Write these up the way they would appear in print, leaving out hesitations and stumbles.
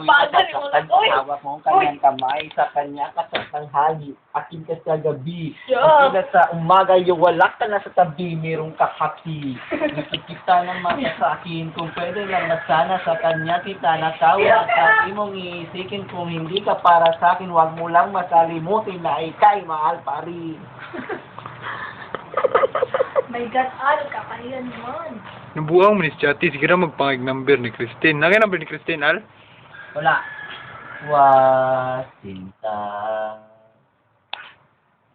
Ipagan mo na, oy! Hawak mo ang kanyang kamay sa kanya ka sa tanghali. Akin ka sa gabi. Yeah. Akin ka sa umaga, yung wala ka na sa tabi, merong kakaki. Nakikita ng mata sa akin, kung pwede lang na sana sa kanya kita natawag at imong iisikin kung hindi ka para sa akin, wag mo lang masalimutin na ikay mahal pa rin. My God, Al, kakahiyan naman. Nabuang mo ni Chatty, sige na magpangig number ni Christine. Nangay number ni Christine, Al? Wala. Wasinta.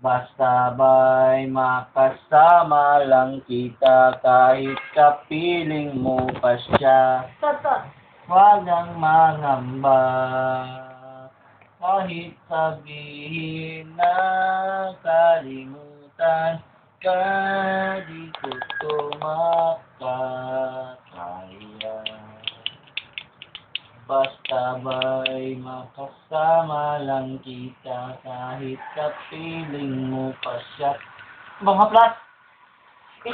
Basta ba'y makasama lang kita kahit kapiling mo pa siya. Toto. Huwag ang mangamba. Kahit sabihin na kalimutan ka, di ko tumakakaya. Basta ba'y makasama lang kita kahit kapiling mo pa siya. Bang haplas!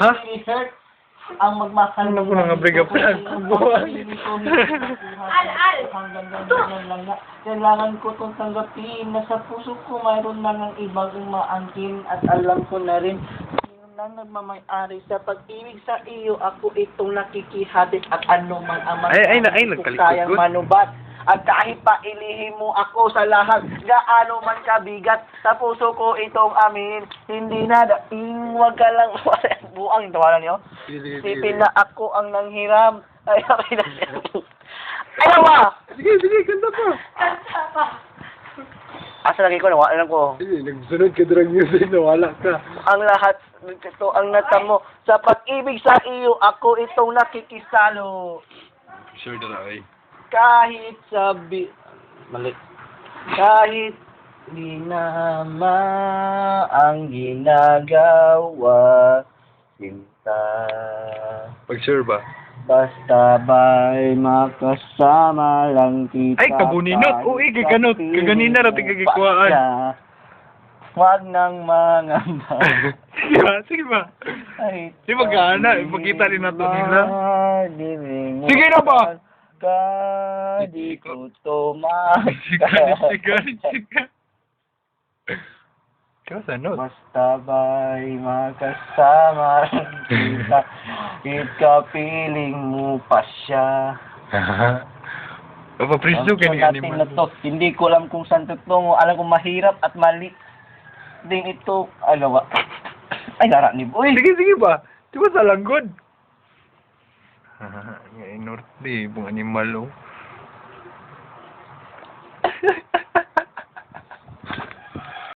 Ha? Research ang magmahal Ano ko nang abriga pa? Al! Hanggang ganyan lang na. Kailangan ko itong tanggapin na sa puso ko mayroon na ng ibang umaangkin at alam ko na rin sino na nagmamay-ari sa pag-ibig sa iyo. Ako itong nakikihabit at ano man ang nagkalikot kayang good. manubat. At kahit pa ilihim mo ako sa lahat, gaano man kabigat, sa puso ko itong amin, hindi na daing, wag ka lang, buang yung tawanan niyo. Isipin na ako ang nanghiram. Ay, okay na siya. Ayaw ba? Sige, kanta pa. Kanta pa. Asa lagi ko, nawala lang ko. Sige, nagsunod ka drag music, nawala ka. Ang lahat, ito ang natamo. Sa pag-ibig sa iyo, ako itong nakikisalo. Sure na ay. Kahit sabi... Mali. Kahit di nama ang ginagawa, sinta. Pag sure ba? Basta ba'y makasama lang kita. Ay, kabuninot. Uy, kaganot. Kaganina natin kagikuhaan. Huwag nang mangamba. Sige ba? Di ba gana? Ipakita rin nato nila. Sige Sige na ba? Di ko tumakas. Siga. Kaya sa note? Basta ba'y makasama lang kita, ikapiling mo pa siya. Papapriso ka ni natin na animal. to. Hindi ko alam kung saan tutungo. Alam ko mahirap at mali. Din ito, alawa. Ay, lara ni Boy. Sige ba? Di ba sa langgod? Nga inorte, ibang animal oh.